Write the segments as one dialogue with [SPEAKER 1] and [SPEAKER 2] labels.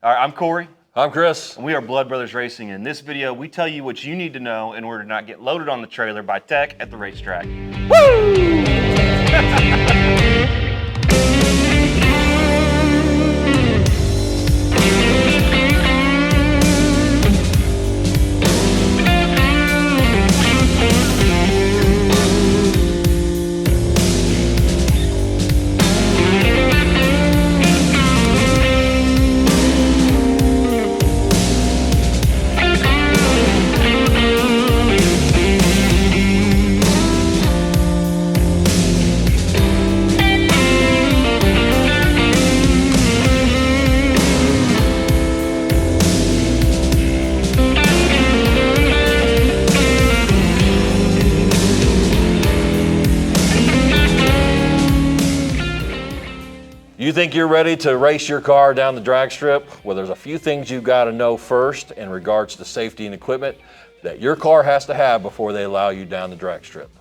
[SPEAKER 1] All right, I'm Corey.
[SPEAKER 2] I'm Chris.
[SPEAKER 1] And we are Blood Brothers Racing. In this video, we tell you what you need to know in order to not get loaded on the trailer by tech at the racetrack. Woo!
[SPEAKER 2] You think you're ready to race your car down the drag strip? Well, there's a few things you've got to know first in regards to safety and equipment that your car has to have before they allow you down the drag strip.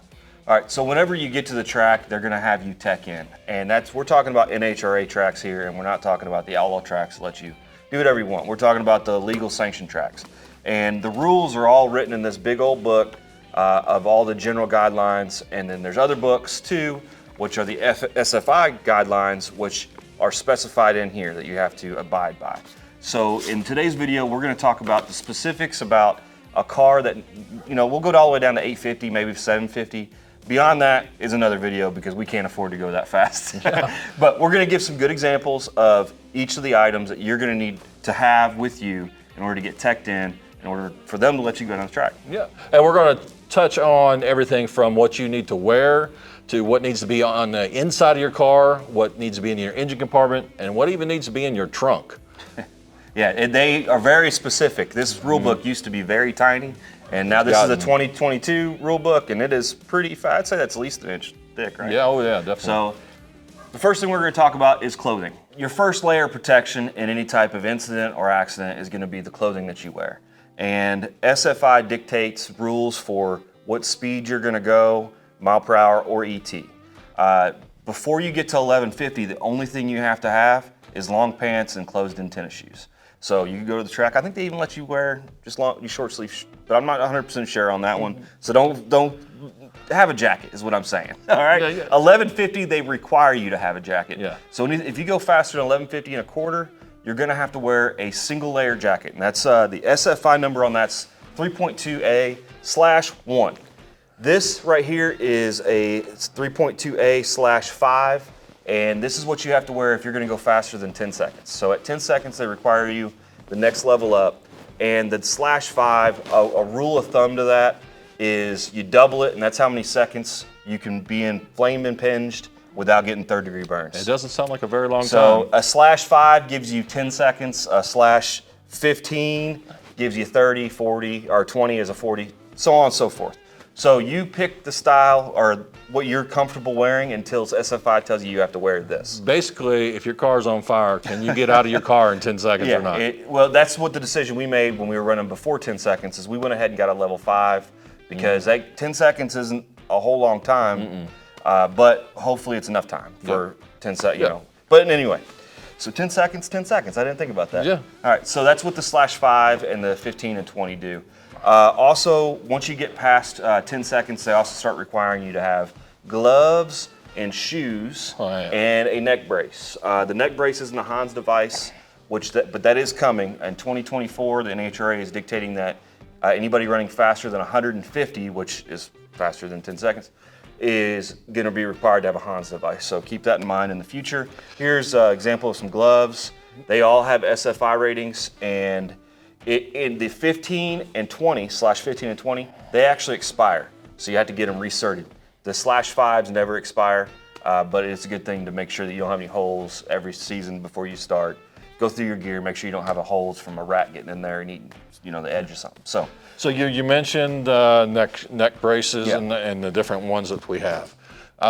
[SPEAKER 1] All right, so whenever you get to the track, they're gonna have you tech in. And we're talking about NHRA tracks here, and we're not talking about the outlaw tracks that let you do whatever you want. We're talking about the legal sanctioned tracks. And the rules are all written in this big old book of all the general guidelines. And then there's other books too, which are the SFI guidelines, which are specified in here that you have to abide by. So in today's video, we're gonna talk about the specifics about a car that, we'll go all the way down to 850, maybe 750. Beyond that is another video because we can't afford to go that fast. Yeah. But we're gonna give some good examples of each of the items that you're gonna need to have with you in order to get teched in order for them to let you go down the track.
[SPEAKER 2] Yeah, and we're gonna touch on everything from what you need to wear to what needs to be on the inside of your car, what needs to be in your engine compartment, and what even needs to be in your trunk.
[SPEAKER 1] Yeah, and they are very specific. This rule book used to be very tiny, and now this is a 2022 rule book, and it is pretty fat. I'd say that's at least an inch thick, right?
[SPEAKER 2] Yeah, oh yeah, definitely.
[SPEAKER 1] So the first thing we're gonna talk about is clothing. Your first layer of protection in any type of incident or accident is gonna be the clothing that you wear. And SFI dictates rules for what speed you're gonna go, mile per hour or ET. Before you get to 1150, the only thing you have to have is long pants and closed-in tennis shoes. So you can go to the track. I think they even let you wear just short sleeve, but I'm not 100% sure on that one. So don't have a jacket is what I'm saying. All right.
[SPEAKER 2] Yeah, yeah.
[SPEAKER 1] 1150, they require you to have a jacket.
[SPEAKER 2] Yeah. So
[SPEAKER 1] if you go faster than 1150 and a quarter, you're gonna have to wear a single layer jacket, and that's the SFI number on that's 3.2A/1. This right here is a 3.2A/5, and this is what you have to wear if you're gonna go faster than 10 seconds. So at 10 seconds, they require you the next level up, and the /5, a rule of thumb to that is you double it, and that's how many seconds you can be in flame impinged without getting third-degree burns.
[SPEAKER 2] it doesn't sound like a very long
[SPEAKER 1] So
[SPEAKER 2] time.
[SPEAKER 1] a /5 gives you 10 seconds, a /15 gives you 30, 40, or 20 is a 40, so on and so forth. So you pick the style or what you're comfortable wearing until SFI tells you have to wear this.
[SPEAKER 2] Basically, if your car's on fire, can you get out of your car in 10 seconds or not?
[SPEAKER 1] Well, that's what the decision we made when we were running before 10 seconds is we went ahead and got a level 5 because 10 seconds isn't a whole long time, but hopefully it's enough time for 10 seconds, But anyway, so 10 seconds, 10 seconds. I didn't think about that.
[SPEAKER 2] Yeah.
[SPEAKER 1] All right, so that's what the /5 and the 15 and 20 do. Also, once you get past 10 seconds, they also start requiring you to have gloves and shoes and a neck brace. The neck brace isn't a Hans device, but that is coming. In 2024, the NHRA is dictating that anybody running faster than 150, which is faster than 10 seconds, is going to be required to have a Hans device. So keep that in mind in the future. Here's an example of some gloves. They all have SFI ratings, and in the 15 and 20, /15 and 20, they actually expire. So you have to get them recerted. The /5s never expire, but it's a good thing to make sure that you don't have any holes every season before you start. Go through your gear, make sure you don't have holes from a rat getting in there and eating, the edge or something. So
[SPEAKER 2] you mentioned neck braces and the different ones that we have.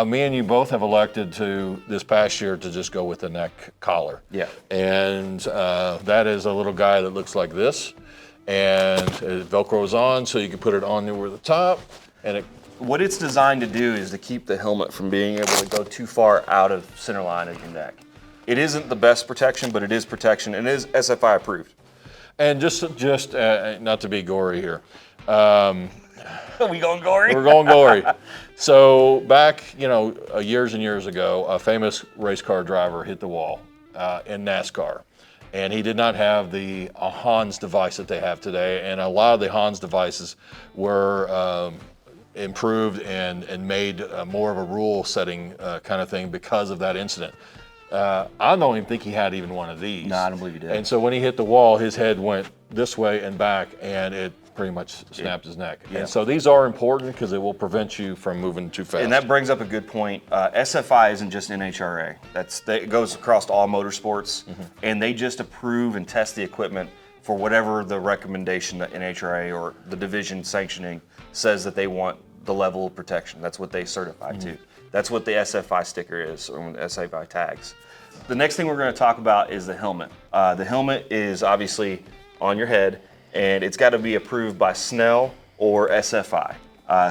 [SPEAKER 2] Me and you both have elected to this past year to just go with the neck collar.
[SPEAKER 1] Yeah.
[SPEAKER 2] And that is a little guy that looks like this, and it Velcros on so you can put it on over the top, and
[SPEAKER 1] what it's designed to do is to keep the helmet from being able to go too far out of center line of your neck. It isn't the best protection, but it is protection, and it is SFI approved.
[SPEAKER 2] And just not to be gory here.
[SPEAKER 1] Are we going gory?
[SPEAKER 2] We're going gory. So back, years and years ago, a famous race car driver hit the wall in NASCAR. And he did not have the Hans device that they have today. And a lot of the Hans devices were improved and made more of a rule setting kind of thing because of that incident. I don't even think he had even one of these.
[SPEAKER 1] No, I don't believe he did.
[SPEAKER 2] And so when he hit the wall, his head went this way and back, and it pretty much snapped his neck.
[SPEAKER 1] Yeah.
[SPEAKER 2] And so these are important because it will prevent you from moving too fast.
[SPEAKER 1] And that brings up a good point. SFI isn't just NHRA. It goes across all motorsports, and they just approve and test the equipment for whatever the recommendation that NHRA or the division sanctioning says that they want the level of protection. That's what they certify to. That's what the SFI sticker is, or the SFI tags. The next thing we're going to talk about is the helmet. The helmet is obviously on your head, and it's got to be approved by SNELL or SFI.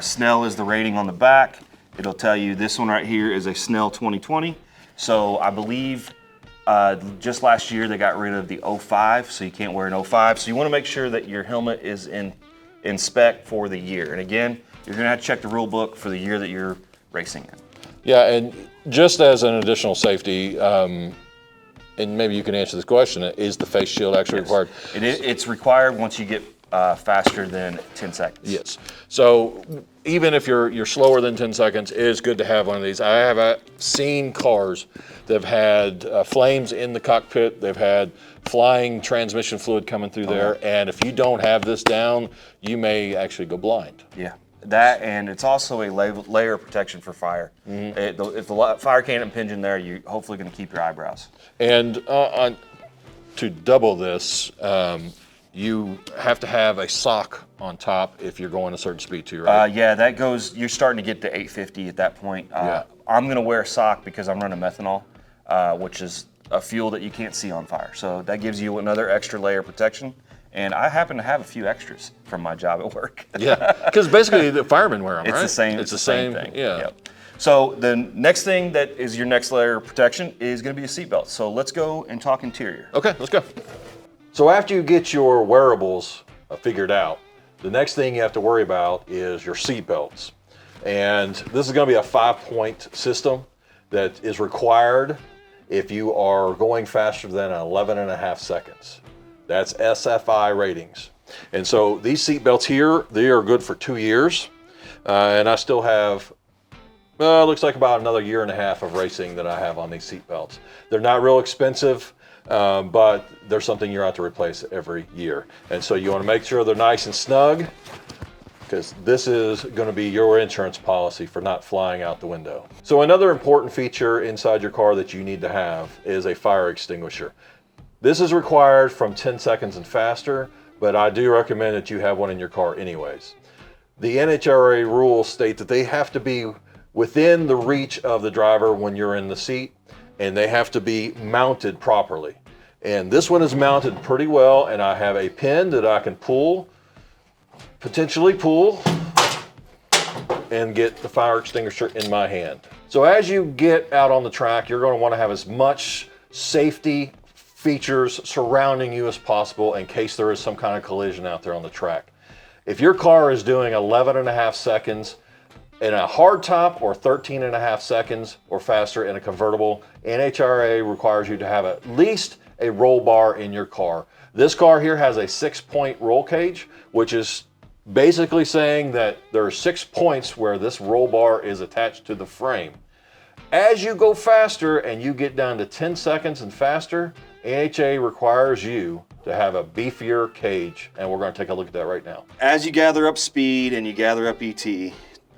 [SPEAKER 1] SNELL is the rating on the back. It'll tell you this one right here is a SNELL 2020. So I believe just last year they got rid of the 05, so you can't wear an 05. So you want to make sure that your helmet is in spec for the year. And again, you're going to have to check the rule book for the year that you're racing in.
[SPEAKER 2] Yeah, and just as an additional safety, and maybe you can answer this question, is the face shield actually required?
[SPEAKER 1] It's required once you get faster than 10 seconds.
[SPEAKER 2] Yes. So even if you're slower than 10 seconds, it is good to have one of these. I have seen cars that have had flames in the cockpit. They've had flying transmission fluid coming through there. And if you don't have this down, you may actually go blind.
[SPEAKER 1] Yeah. That, and it's also a layer of protection for fire. If the fire can't impinge in there, you're hopefully going to keep your eyebrows.
[SPEAKER 2] And to double this, you have to have a sock on top if you're going a certain speed too, right?
[SPEAKER 1] Yeah, that goes, you're starting to get to 850 at that point. I'm going to wear a sock because I'm running methanol, which is a fuel that you can't see on fire. So that gives you another extra layer of protection. And I happen to have a few extras from my job at work.
[SPEAKER 2] Yeah, because basically the firemen wear them,
[SPEAKER 1] it's
[SPEAKER 2] right?
[SPEAKER 1] It's the same thing.
[SPEAKER 2] Yeah.
[SPEAKER 1] Yep. So the next thing that is your next layer of protection is going to be a seatbelt. So let's go and talk interior.
[SPEAKER 2] Okay, let's go. So after you get your wearables figured out, the next thing you have to worry about is your seatbelts. And this is going to be a 5-point system that is required if you are going faster than 11.5 seconds. That's SFI ratings. And so these seat belts here, they are good for 2 years. And I still have, looks like about another 1.5 years of racing that I have on these seat belts. They're not real expensive, but they're something you're out to replace every year. And so you want to make sure they're nice and snug, because this is going to be your insurance policy for not flying out the window. So another important feature inside your car that you need to have is a fire extinguisher. This is required from 10 seconds and faster, but I do recommend that you have one in your car anyways. The NHRA rules state that they have to be within the reach of the driver when you're in the seat, and they have to be mounted properly. And this one is mounted pretty well, and I have a pin that I can potentially pull, and get the fire extinguisher in my hand. So as you get out on the track, you're going to want to have as much safety features surrounding you as possible in case there is some kind of collision out there on the track. If your car is doing 11.5 seconds in a hard top or 13.5 seconds or faster in a convertible, NHRA requires you to have at least a roll bar in your car. This car here has a 6-point roll cage, which is basically saying that there are 6 points where this roll bar is attached to the frame. As you go faster and you get down to 10 seconds and faster, NHRA requires you to have a beefier cage, and we're going to take a look at that right now.
[SPEAKER 1] As you gather up speed and you gather up ET,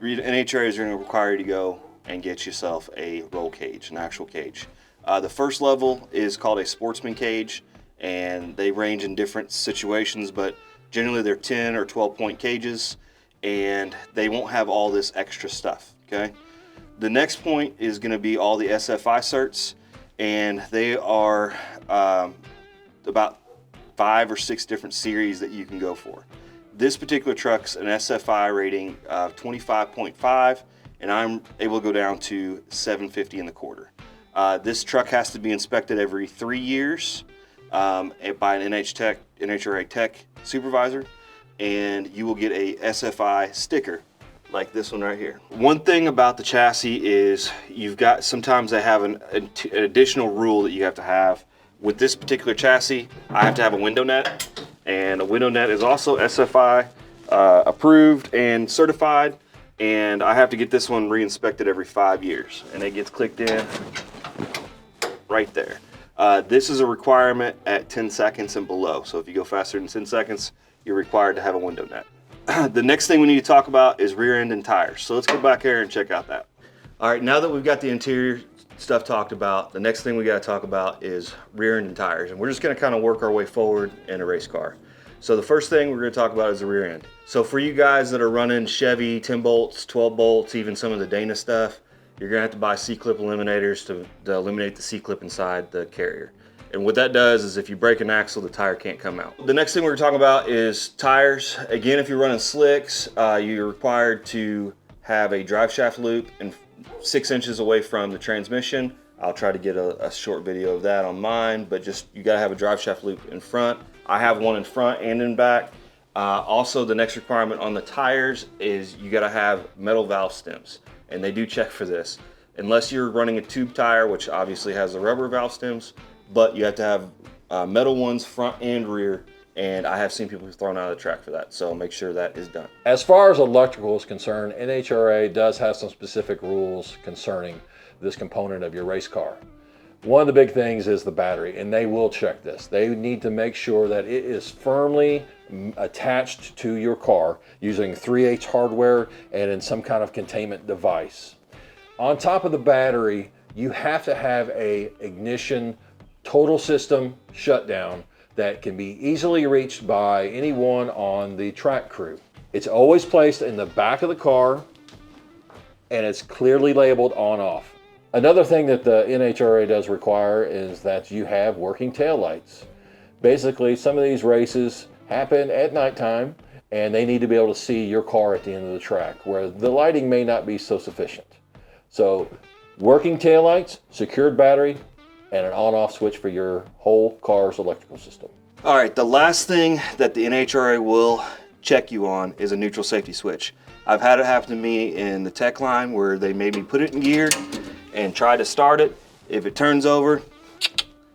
[SPEAKER 1] NHRA is going to require you to go and get yourself a roll cage, an actual cage. The first level is called a sportsman cage, and they range in different situations, but generally they're 10 or 12-point cages, and they won't have all this extra stuff, okay? The next point is going to be all the SFI certs, and they are about 5 or 6 different series that you can go for. This particular truck's an SFI rating of 25.5, and I'm able to go down to 750 in the quarter. This truck has to be inspected every 3 years by an NHRA tech supervisor, and you will get a SFI sticker like this one right here. One thing about the chassis is sometimes they have an additional rule that you have to have. With this particular chassis, I have to have a window net, and a window net is also SFI approved and certified, and I have to get this one re-inspected every 5 years, and it gets clicked in right there. This is a requirement at 10 seconds and below, so if you go faster than 10 seconds, you're required to have a window net. The next thing we need to talk about is rear end and tires, so let's go back here and check out that. All right, now that we've got the interior stuff talked about, the next thing we got to talk about is rear end and tires, and we're just going to kind of work our way forward in a race car. So the first thing we're going to talk about is the rear end. So for you guys that are running Chevy 10 bolts, 12 bolts, even some of the Dana stuff, you're going to have to buy C-clip eliminators to eliminate the C-clip inside the carrier. And what that does is if you break an axle, the tire can't come out. The next thing we're talking about is tires. Again, if you're running slicks, you're required to have a drive shaft loop and 6 inches away from the transmission. I'll try to get a short video of that on mine, but just you gotta have a drive shaft loop in front. I have one in front and in back. Also, the next requirement on the tires is you gotta have metal valve stems, and they do check for this. Unless you're running a tube tire, which obviously has the rubber valve stems, but you have to have metal ones front and rear, and I have seen people who've thrown out of the track for that, so make sure that is done.
[SPEAKER 2] As far as electrical is concerned, NHRA does have some specific rules concerning this component of your race car. One of the big things is the battery, and they will check this. They need to make sure that it is firmly attached to your car using 3/8 hardware and in some kind of containment device. On top of the battery, you have to have a ignition total system shutdown that can be easily reached by anyone on the track crew. It's always placed in the back of the car, and it's clearly labeled on off. Another thing that the NHRA does require is that you have working taillights. Basically, some of these races happen at nighttime, and they need to be able to see your car at the end of the track, where the lighting may not be so sufficient. So, working taillights, secured battery, and an on-off switch for your whole car's electrical system.
[SPEAKER 1] All right, the last thing that the NHRA will check you on is a neutral safety switch. I've had it happen to me in the tech line where they made me put it in gear and try to start it. If it turns over,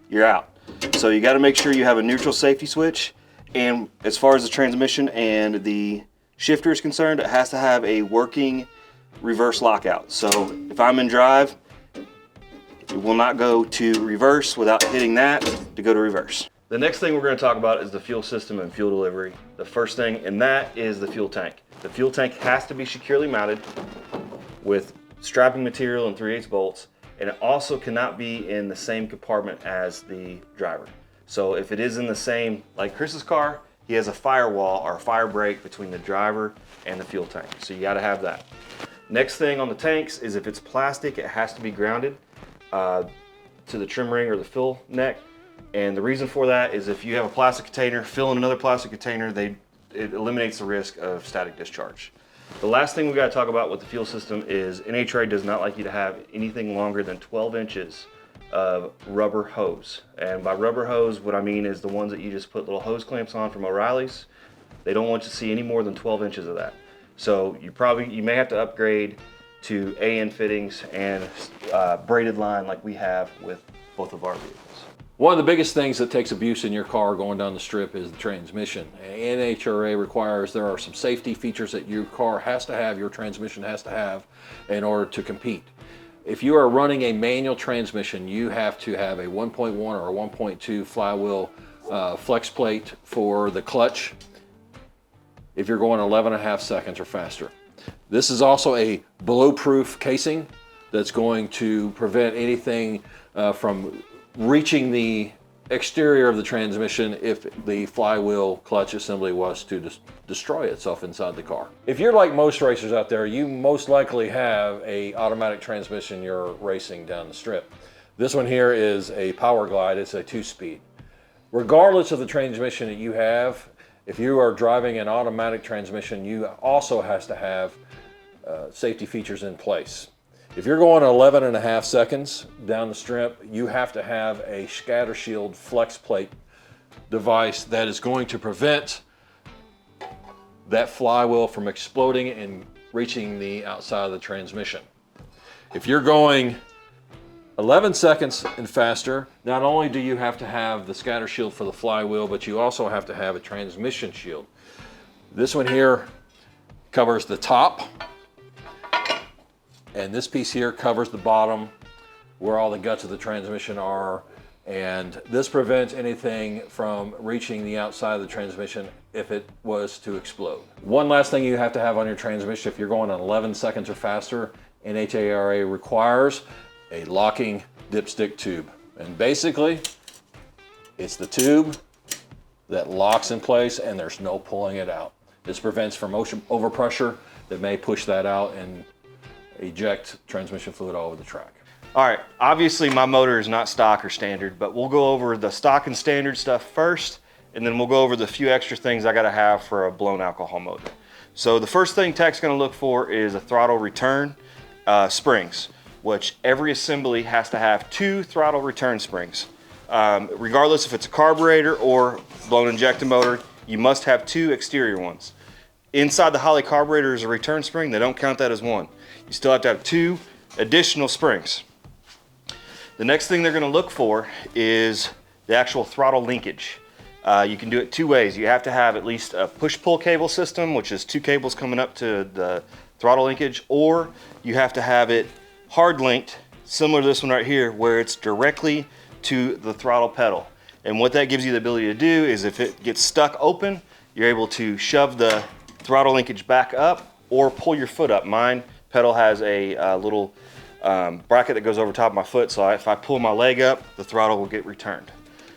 [SPEAKER 1] you're out. So you got to make sure you have a neutral safety switch. And as far as the transmission and the shifter is concerned, it has to have a working reverse lockout. So if I'm in drive, it will not go to reverse without hitting that to go to reverse. The next thing we're going to talk about is the fuel system and fuel delivery. The first thing in that is the fuel tank. The fuel tank has to be securely mounted with strapping material and 3/8 bolts, and it also cannot be in the same compartment as the driver. So if it is in the same, like Chris's car, he has a firewall or a fire break between the driver and the fuel tank. So you got to have that. Next thing on the tanks is if it's plastic, it has to be grounded to the trim ring or the fill neck. And the reason for that is if you have a plastic container, fill in another plastic container, it eliminates the risk of static discharge. The last thing we got to talk about with the fuel system is NHRA does not like you to have anything longer than 12 inches of rubber hose. And by rubber hose, what I mean is the ones that you just put little hose clamps on from O'Reilly's. They don't want you to see any more than 12 inches of that. So you may have to upgrade to AN fittings and braided line like we have with both of our vehicles.
[SPEAKER 2] One of the biggest things that takes abuse in your car going down the strip is the transmission. NHRA requires there are some safety features that your car has to have, your transmission has to have in order to compete. If you are running a manual transmission, you have to have a 1.1 or a 1.2 flywheel flex plate for the clutch if you're going 11.5 seconds or faster. This is also a blow-proof casing that's going to prevent anything from reaching the exterior of the transmission if the flywheel clutch assembly was to destroy itself inside the car. If you're like most racers out there, you most likely have a automatic transmission you're racing down the strip. This one here is a Power Glide. It's a 2-speed. Regardless of the transmission that you have, if you are driving an automatic transmission, you also has to have safety features in place. If you're going 11.5 seconds down the strip, you have to have a scatter shield flex plate device that is going to prevent that flywheel from exploding and reaching the outside of the transmission. If you're going 11 seconds and faster, not only do you have to have the scatter shield for the flywheel, but you also have to have a transmission shield. This one here covers the top, and this piece here covers the bottom where all the guts of the transmission are, and this prevents anything from reaching the outside of the transmission if it was to explode. One last thing you have to have on your transmission if you're going on 11 seconds or faster, NHRA requires a locking dipstick tube. And basically, it's the tube that locks in place and there's no pulling it out. This prevents from motion overpressure that may push that out and eject transmission fluid all over the track.
[SPEAKER 1] All right, obviously my motor is not stock or standard, but we'll go over the stock and standard stuff first, and then we'll go over the few extra things I gotta have for a blown alcohol motor. So the first thing tech's gonna look for is a throttle return springs, which every assembly has to have 2 throttle return springs. Regardless if it's a carburetor or blown injector motor, you must have 2 exterior ones. Inside the Holley carburetor is a return spring, they don't count that as one. You still have to have 2 additional springs. The next thing they're going to look for is the actual throttle linkage. You can do it 2 ways. You have to have at least a push-pull cable system, which is 2 cables coming up to the throttle linkage, or you have to have it hard linked, similar to this one right here, where it's directly to the throttle pedal. And what that gives you the ability to do is if it gets stuck open, you're able to shove the throttle linkage back up or pull your foot up. Mine pedal has a little bracket that goes over top of my foot, so if I pull my leg up, the throttle will get returned.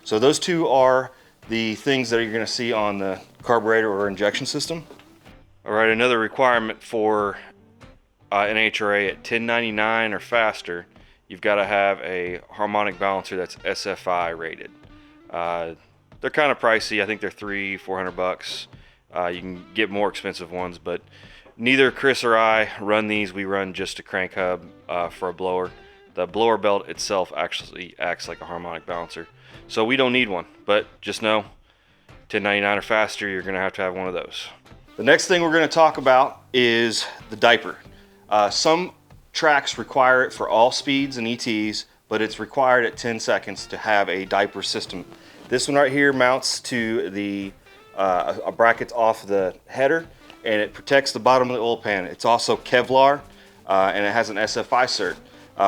[SPEAKER 1] So those 2 are the things that you're going to see on the carburetor or injection system. All right, another requirement for NHRA at 1099 or faster, you've got to have a harmonic balancer that's SFI rated. They're kind of pricey. I think they're $300-400 bucks. You can get more expensive ones, but neither Chris or I run these. We run just a crank hub for a blower. The blower belt itself actually acts like a harmonic balancer, so we don't need one. But just know, 1099 or faster, you're going to have one of those. The next thing we're going to talk about is the diaper. Some tracks require it for all speeds and ETs, but it's required at 10 seconds to have a diaper system. This one right here mounts to the a bracket off the header, and it protects the bottom of the oil pan. It's also Kevlar, and it has an SFI cert.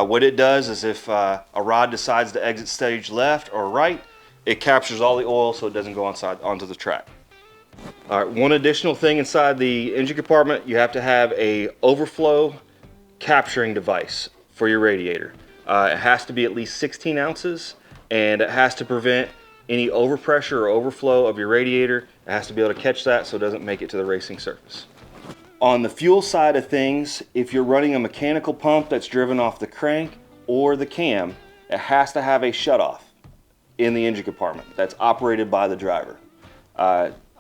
[SPEAKER 1] What it does is if a rod decides to exit stage left or right, it captures all the oil so it doesn't go onto the track. All right, one additional thing inside the engine compartment, you have to have a overflow capturing device for your radiator. It has to be at least 16 ounces, and it has to prevent any overpressure or overflow of your radiator. It has to be able to catch that so it doesn't make it to the racing surface. On the fuel side of things, if you're running a mechanical pump that's driven off the crank or the cam, it has to have a shutoff in the engine compartment that's operated by the driver.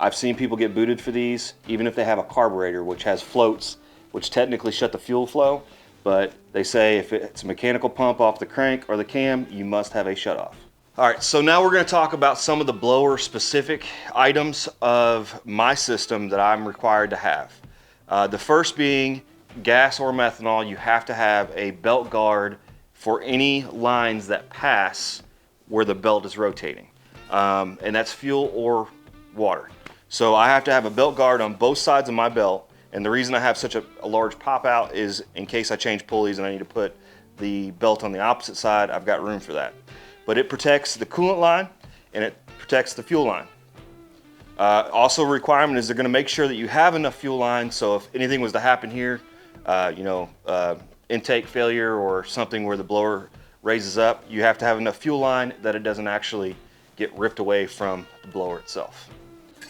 [SPEAKER 1] I've seen people get booted for these, even if they have a carburetor, which has floats, which technically shut the fuel flow, but they say if it's a mechanical pump off the crank or the cam, you must have a shutoff. All right, so now we're going to talk about some of the blower specific items of my system that I'm required to have. The first being gas or methanol, you have to have a belt guard for any lines that pass where the belt is rotating. And that's fuel or water. So I have to have a belt guard on both sides of my belt. And the reason I have such a large pop out is in case I change pulleys and I need to put the belt on the opposite side, I've got room for that. But it protects the coolant line and it protects the fuel line. Also a requirement is they're gonna make sure that you have enough fuel line, so if anything was to happen here, intake failure or something where the blower raises up, you have to have enough fuel line that it doesn't actually get ripped away from the blower itself.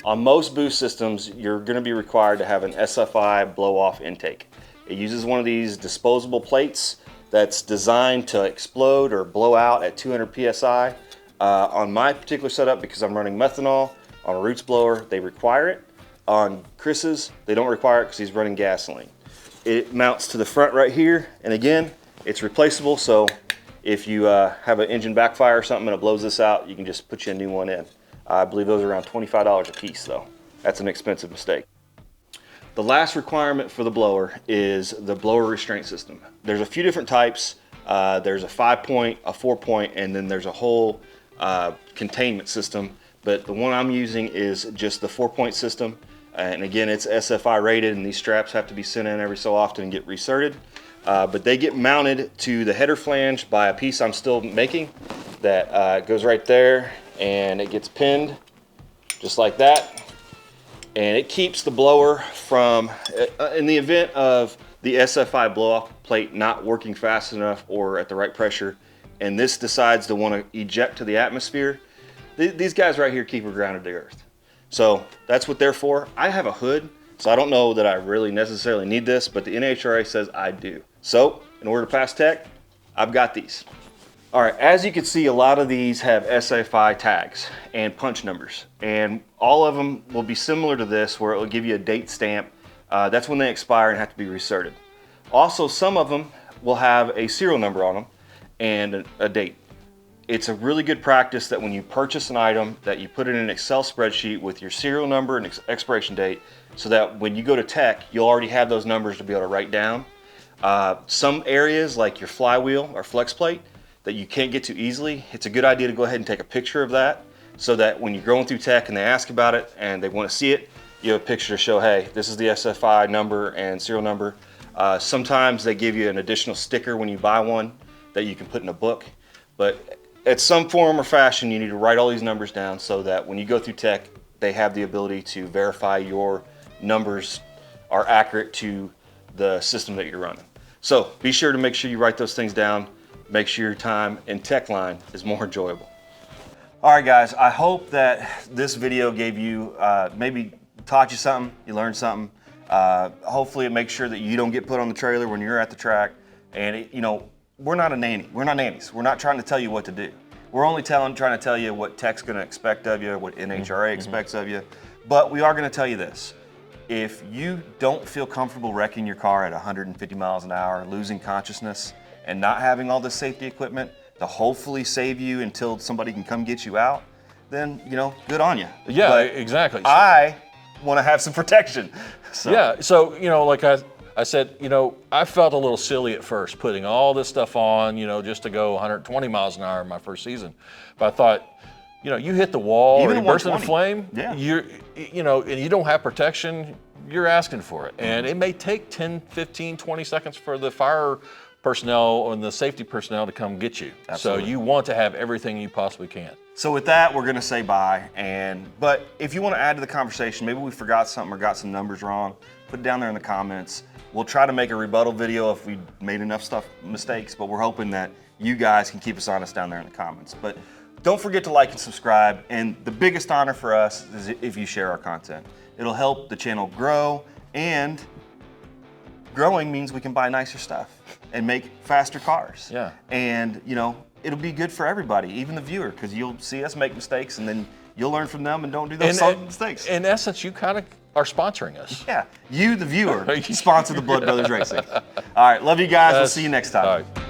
[SPEAKER 1] On most boost systems, you're gonna be required to have an SFI blow-off intake. It uses one of these disposable plates that's designed to explode or blow out at 200 PSI. On my particular setup, because I'm running methanol, on a Roots blower, they require it. On Chris's, they don't require it because he's running gasoline. It mounts to the front right here, and again, It's replaceable, so if you have an engine backfire or something and it blows this out, you can just put you a new one in. I believe those are around $25 a piece though. That's an expensive mistake. The last requirement for the blower is the blower restraint system. There's a few different types. There's a 5-point, a 4-point, and then there's a whole containment system. But the one I'm using is just the 4-point system. And again, it's SFI rated, and these straps have to be sent in every so often and get reserted. But they get mounted to the header flange by a piece I'm still making that goes right there, and it gets pinned just like that. And it keeps the blower from, in the event of the SFI blow-off plate not working fast enough or at the right pressure, and this decides to want to eject to the atmosphere, these guys right here keep her grounded to earth. So that's what they're for. I have a hood, so I don't know that I really necessarily need this, but the NHRA says I do. So in order to pass tech, I've got these. All right, as you can see, a lot of these have SFI tags and punch numbers, and all of them will be similar to this, where it will give you a date stamp. That's when they expire and have to be recerted. Also, some of them will have a serial number on them and a date. It's a really good practice that when you purchase an item that you put it in an Excel spreadsheet with your serial number and expiration date, so that when you go to tech, you'll already have those numbers to be able to write down. Some areas like your flywheel or flex plate that you can't get to easily, it's a good idea to go ahead and take a picture of that, so that when you're going through tech and they ask about it and they want to see it, you have a picture to show, hey, this is the SFI number and serial number. Sometimes they give you an additional sticker when you buy one that you can put in a book, but at some form or fashion, you need to write all these numbers down so that when you go through tech, they have the ability to verify your numbers are accurate to the system that you're running. So be sure to make sure you write those things down. Make sure your time in tech line is more enjoyable. All right, guys, I hope that this video gave you, maybe taught you something, you learned something. Hopefully it makes sure that you don't get put on the trailer when you're at the track. And you know, we're not a nanny. We're not nannies. We're not trying to tell you what to do. We're only trying to tell you what tech's gonna expect of you, what NHRA expects of you. But we are gonna tell you this. If you don't feel comfortable wrecking your car at 150 miles an hour, losing consciousness, and not having all this safety equipment to hopefully save you until somebody can come get you out, then, you know, good on you.
[SPEAKER 2] Yeah,
[SPEAKER 1] but
[SPEAKER 2] exactly.
[SPEAKER 1] I want to have some protection. So.
[SPEAKER 2] Yeah, so, you know, like I said, you know, I felt a little silly at first putting all this stuff on, you know, just to go 120 miles an hour in my first season. But I thought, you know, you hit the wall or you burst into flame,
[SPEAKER 1] yeah.
[SPEAKER 2] you know, and you don't have protection, you're asking for it. And it may take 10, 15, 20 seconds for the fire personnel and the safety personnel to come get you. Absolutely. So you want to have everything you possibly can.
[SPEAKER 1] So with that, we're gonna say bye. But if you want to add to the conversation, maybe we forgot something or got some numbers wrong, put it down there in the comments. We'll try to make a rebuttal video if we made enough mistakes, but we're hoping that you guys can keep us honest down there in the comments. But don't forget to like and subscribe. And the biggest honor for us is if you share our content. It'll help the channel grow, and growing means we can buy nicer stuff and make faster cars.
[SPEAKER 2] Yeah.
[SPEAKER 1] And you know, it'll be good for everybody, even the viewer, because you'll see us make mistakes and then you'll learn from them and don't do those same mistakes.
[SPEAKER 2] In essence, you kind of are sponsoring us.
[SPEAKER 1] Yeah, you, the viewer, sponsor the Blood Brothers Racing. All right, love you guys. We'll see you next time.
[SPEAKER 2] All right.